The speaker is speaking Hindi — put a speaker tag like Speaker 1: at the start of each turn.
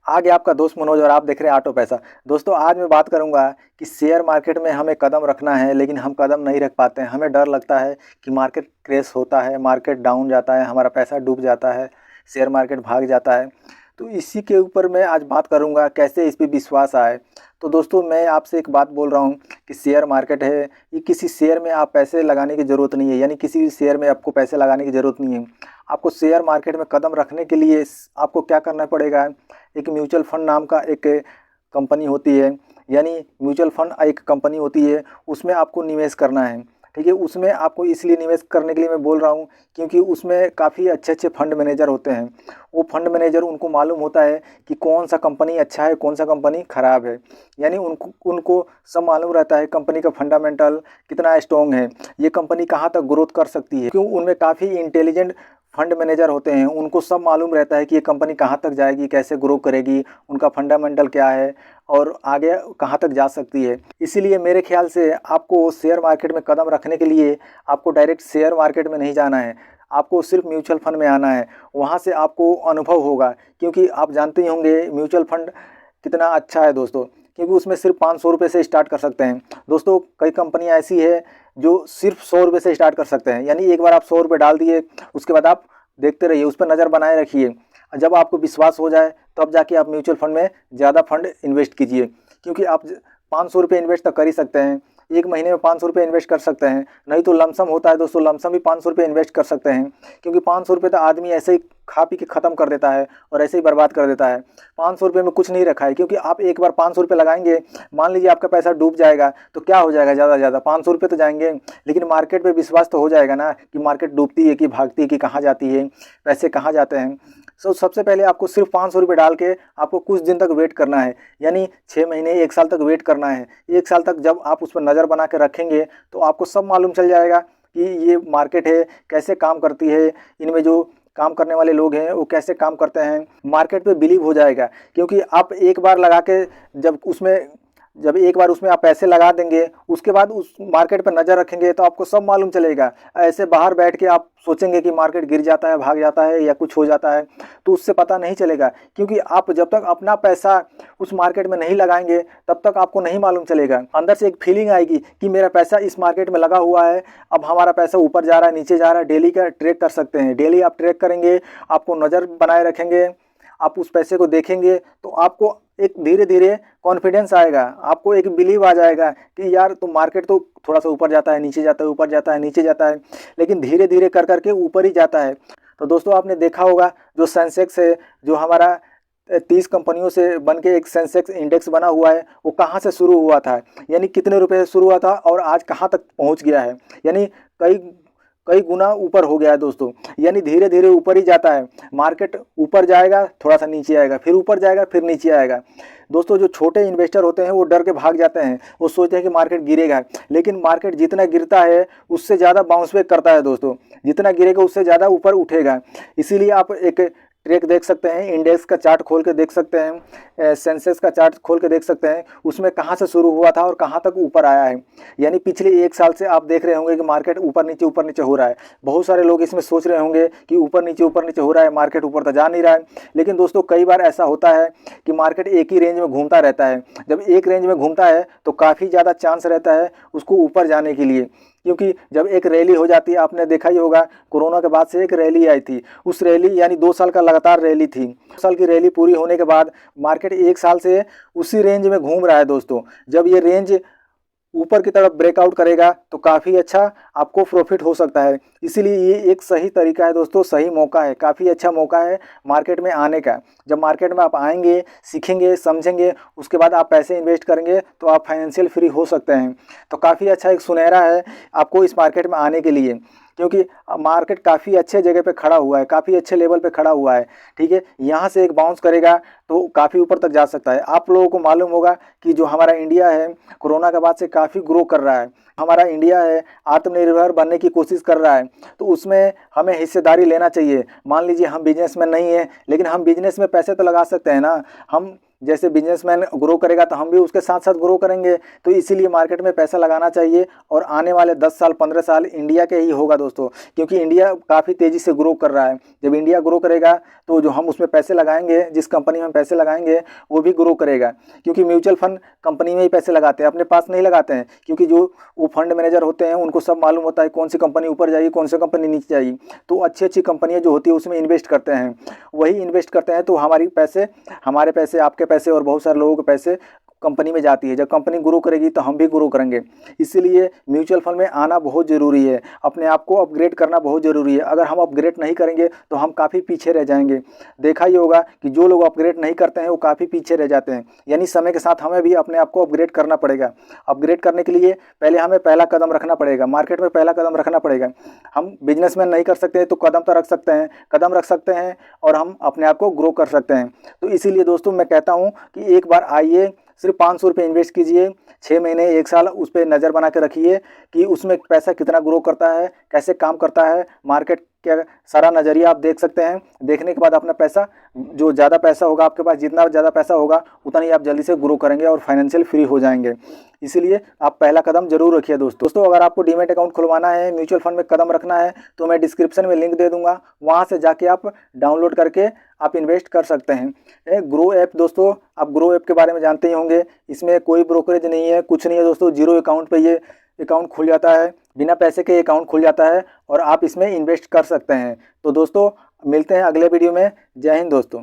Speaker 1: आगे आपका दोस्त मनोज और आप देख रहे हैं ऑटो पैसा। दोस्तों आज मैं बात करूंगा कि शेयर मार्केट में हमें कदम रखना है, लेकिन हम कदम नहीं रख पाते हैं। हमें डर लगता है कि मार्केट क्रैश होता है, मार्केट डाउन जाता है, हमारा पैसा डूब जाता है, शेयर मार्केट भाग जाता है। तो इसी के ऊपर मैं आज बात करूंगा कैसे इस पे विश्वास आए। तो दोस्तों मैं आपसे एक बात बोल रहा हूँ कि शेयर मार्केट है, ये किसी शेयर में आप पैसे लगाने की ज़रूरत नहीं है, यानी किसी भी शेयर में आपको पैसे लगाने की ज़रूरत नहीं है। आपको शेयर मार्केट में कदम रखने के लिए आपको क्या करना पड़ेगा, एक म्यूचुअल फंड नाम का एक कंपनी होती है, यानी म्यूचुअल फंड एक कंपनी होती है, उसमें आपको निवेश करना है। ठीक है, उसमें आपको इसलिए निवेश करने के लिए मैं बोल रहा हूँ क्योंकि उसमें काफ़ी अच्छे अच्छे फंड मैनेजर होते हैं। वो फंड मैनेजर उनको मालूम होता है कि कौन सा कंपनी अच्छा है, कौन सा कंपनी ख़राब है, यानी उनको उनको सब मालूम रहता है कंपनी का फंडामेंटल कितना स्ट्रॉन्ग है, ये कंपनी कहाँ तक ग्रोथ कर सकती है। क्यों, उनमें काफ़ी इंटेलिजेंट फंड मैनेजर होते हैं, उनको सब मालूम रहता है कि ये कंपनी कहाँ तक जाएगी, कैसे ग्रो करेगी, उनका फंडामेंटल क्या है और आगे कहाँ तक जा सकती है। इसीलिए मेरे ख्याल से आपको शेयर मार्केट में कदम रखने के लिए आपको डायरेक्ट शेयर मार्केट में नहीं जाना है, आपको सिर्फ म्यूचुअल फंड में आना है। वहाँ से आपको अनुभव होगा, क्योंकि आप जानते ही होंगे म्यूचुअल फंड कितना अच्छा है दोस्तों, क्योंकि उसमें सिर्फ 500 रुपये से स्टार्ट कर सकते हैं। दोस्तों कई कंपनियां ऐसी है जो सिर्फ 100 रुपये से स्टार्ट कर सकते हैं, यानी एक बार आप 100 रुपये डाल दिए, उसके बाद आप देखते रहिए, उस पर नज़र बनाए रखिए। जब आपको विश्वास हो जाए तब जाके आप म्यूचुअल फंड में ज़्यादा फंड इन्वेस्ट कीजिए, क्योंकि आप 500 रुपये इन्वेस्ट तो कर ही सकते हैं, एक महीने में 500 रुपये इन्वेस्ट कर सकते हैं, नहीं तो लमसम होता है दोस्तों, लमसम भी 500 रुपये इन्वेस्ट कर सकते हैं। क्योंकि 500 रुपये तो आदमी ऐसे ही खा पी के ख़त्म कर देता है और ऐसे ही बर्बाद कर देता है। 500 रुपये में कुछ नहीं रखा है, क्योंकि आप एक बार 500 रुपये लगाएंगे, मान लीजिए आपका पैसा डूब जाएगा तो क्या हो जाएगा, ज़्यादा से ज़्यादा 500 रुपये तो जाएंगे, लेकिन मार्केट पे विश्वास तो हो जाएगा ना कि मार्केट डूबती है कि भागती है कि कहाँ जाती है, पैसे कहाँ जाते हैं। सबसे पहले आपको सिर्फ 500 रुपये डाल के आपको कुछ दिन तक वेट करना है, यानी 6 महीने 1 साल तक वेट करना है। 1 साल तक जब आप उस पर नज़र बना के रखेंगे तो आपको सब मालूम चल जाएगा कि ये मार्केट है कैसे काम करती है, इनमें जो काम करने वाले लोग हैं वो कैसे काम करते हैं, मार्केट पे बिलीव हो जाएगा। क्योंकि आप एक बार लगा के जब एक बार उसमें आप पैसे लगा देंगे, उसके बाद उस मार्केट पर नज़र रखेंगे तो आपको सब मालूम चलेगा। ऐसे बाहर बैठ के आप सोचेंगे कि मार्केट गिर जाता है, भाग जाता है या कुछ हो जाता है, तो उससे पता नहीं चलेगा। क्योंकि आप जब तक अपना पैसा उस मार्केट में नहीं लगाएंगे तब तक आपको नहीं मालूम चलेगा। अंदर से एक फीलिंग आएगी कि मेरा पैसा इस मार्केट में लगा हुआ है, अब हमारा पैसा ऊपर जा रहा है नीचे जा रहा है। डेली का ट्रैक कर सकते हैं, डेली आप ट्रैक करेंगे, आपको नज़र बनाए रखेंगे, आप उस पैसे को देखेंगे तो आपको एक धीरे धीरे कॉन्फिडेंस आएगा, आपको एक बिलीव आ जाएगा कि यार तो मार्केट तो थोड़ा सा ऊपर जाता है नीचे जाता है, ऊपर जाता है नीचे जाता है, लेकिन धीरे धीरे कर करके ऊपर ही जाता है। तो दोस्तों आपने देखा होगा जो सेंसेक्स है, जो हमारा 30 कंपनियों से बन के एक सेंसेक्स इंडेक्स बना हुआ है, वो कहाँ से शुरू हुआ था, यानी कितने रुपए से शुरू हुआ था और आज कहाँ तक पहुँच गया है, यानी कई कई गुना ऊपर हो गया है दोस्तों। यानी धीरे धीरे ऊपर ही जाता है, मार्केट ऊपर जाएगा थोड़ा सा नीचे आएगा, फिर ऊपर जाएगा फिर नीचे आएगा। दोस्तों जो छोटे इन्वेस्टर होते हैं वो डर के भाग जाते हैं, वो सोचते हैं कि मार्केट गिरेगा, लेकिन मार्केट जितना गिरता है उससे ज़्यादा बाउंस बैक करता है दोस्तों, जितना गिरेगा उससे ज़्यादा ऊपर उठेगा। इसीलिए आप एक ट्रैक देख सकते हैं, इंडेक्स का चार्ट खोल के देख सकते हैं, सेंसेक्स का चार्ट खोल के देख सकते हैं, उसमें कहाँ से शुरू हुआ था और कहाँ तक ऊपर आया है। यानी पिछले 1 साल से आप देख रहे होंगे कि मार्केट ऊपर नीचे हो रहा है। बहुत सारे लोग इसमें सोच रहे होंगे कि ऊपर नीचे हो रहा है, मार्केट ऊपर तो जा नहीं रहा है, लेकिन दोस्तों कई बार ऐसा होता है कि मार्केट एक ही रेंज में घूमता रहता है। जब एक रेंज में घूमता है तो काफ़ी ज़्यादा चांस रहता है उसको ऊपर जाने के लिए, क्योंकि जब एक रैली हो जाती है, आपने देखा ही होगा कोरोना के बाद से एक रैली आई थी, उस रैली यानी 2 साल का लगातार रैली थी, 2 साल की रैली पूरी होने के बाद मार्केट 1 साल से उसी रेंज में घूम रहा है दोस्तों। जब ये रेंज ऊपर की तरफ ब्रेकआउट करेगा तो काफ़ी अच्छा आपको प्रॉफिट हो सकता है। इसीलिए ये एक सही तरीका है दोस्तों, सही मौका है, काफ़ी अच्छा मौका है मार्केट में आने का। जब मार्केट में आप आएंगे, सीखेंगे, समझेंगे, उसके बाद आप पैसे इन्वेस्ट करेंगे तो आप फाइनेंशियल फ्री हो सकते हैं। तो काफ़ी अच्छा एक सुनहरा है आपको इस मार्केट में आने के लिए, क्योंकि मार्केट काफ़ी अच्छे जगह पे खड़ा हुआ है, काफ़ी अच्छे लेवल पे खड़ा हुआ है। ठीक है, यहाँ से एक बाउंस करेगा तो काफ़ी ऊपर तक जा सकता है। आप लोगों को मालूम होगा कि जो हमारा इंडिया है कोरोना के बाद से काफ़ी ग्रो कर रहा है, हमारा इंडिया है आत्मनिर्भर बनने की कोशिश कर रहा है, तो उसमें हमें हिस्सेदारी लेना चाहिए। मान लीजिए हम बिजनेस में नहीं है, लेकिन हम बिजनेस में पैसे तो लगा सकते हैं ना, हम जैसे बिजनेसमैन ग्रो करेगा तो हम भी उसके साथ साथ ग्रो करेंगे। तो इसीलिए मार्केट में पैसा लगाना चाहिए और आने वाले 10 साल 15 साल इंडिया के ही होगा दोस्तों, क्योंकि इंडिया काफ़ी तेज़ी से ग्रो कर रहा है। जब इंडिया ग्रो करेगा तो जो हम उसमें पैसे लगाएंगे, जिस कंपनी में पैसे लगाएंगे वो भी ग्रो करेगा, क्योंकि म्यूचुअल फंड कंपनी में ही पैसे लगाते हैं, अपने पास नहीं लगाते हैं, क्योंकि जो वो फंड मैनेजर होते हैं उनको सब मालूम होता है कौन सी कंपनी ऊपर जाएगी, कौन सी कंपनी नीचे जाएगी। तो अच्छी अच्छी कंपनियां जो होती है उसमें इन्वेस्ट करते हैं, वही इन्वेस्ट करते हैं तो हमारे पैसे, आपके पैसे और बहुत सारे लोगों के पैसे कंपनी में जाती है। जब कंपनी ग्रो करेगी तो हम भी ग्रो करेंगे। इसीलिए म्यूचुअल फंड में आना बहुत ज़रूरी है, अपने आप को अपग्रेड करना बहुत ज़रूरी है। अगर हम अपग्रेड नहीं करेंगे तो हम काफ़ी पीछे रह जाएंगे। देखा ही होगा कि जो लोग अपग्रेड नहीं करते हैं वो काफ़ी पीछे रह जाते हैं। यानी समय के साथ हमें भी अपने आप को अपग्रेड करना पड़ेगा। अपग्रेड करने के लिए पहले हमें पहला कदम रखना पड़ेगा, मार्केट में पहला कदम रखना पड़ेगा। हम बिजनेसमैन नहीं कर सकते तो कदम तो रख सकते हैं, कदम रख सकते हैं और हम अपने आप को ग्रो कर सकते हैं। तो इसीलिए दोस्तों मैं कहता हूँ कि एक बार आइए, सिर्फ 500 रुपये इन्वेस्ट कीजिए, 6 महीने 1 साल उस पर नज़र बना के रखिए कि उसमें पैसा कितना ग्रो करता है, कैसे काम करता है, मार्केट क्या सारा नज़रिया आप देख सकते हैं। देखने के बाद अपना पैसा, जो ज़्यादा पैसा होगा आपके पास, जितना ज़्यादा पैसा होगा उतना ही आप जल्दी से ग्रो करेंगे और फाइनेंशियल फ्री हो जाएंगे। इसीलिए आप पहला कदम जरूर रखिए दोस्तों। अगर आपको डीमैट अकाउंट खुलवाना है, म्यूचुअल फंड में कदम रखना है तो मैं डिस्क्रिप्शन में लिंक दे दूंगा, वहाँ से जाके आप डाउनलोड करके आप इन्वेस्ट कर सकते हैं। ग्रो ऐप दोस्तों, आप ग्रो ऐप के बारे में जानते ही होंगे। इसमें कोई ब्रोकरेज नहीं है, कुछ नहीं है दोस्तों। जीरो अकाउंट पे ये अकाउंट खुल जाता है, बिना पैसे के अकाउंट खुल जाता है और आप इसमें इन्वेस्ट कर सकते हैं। तो दोस्तों मिलते हैं अगले वीडियो में। जय हिंद दोस्तों।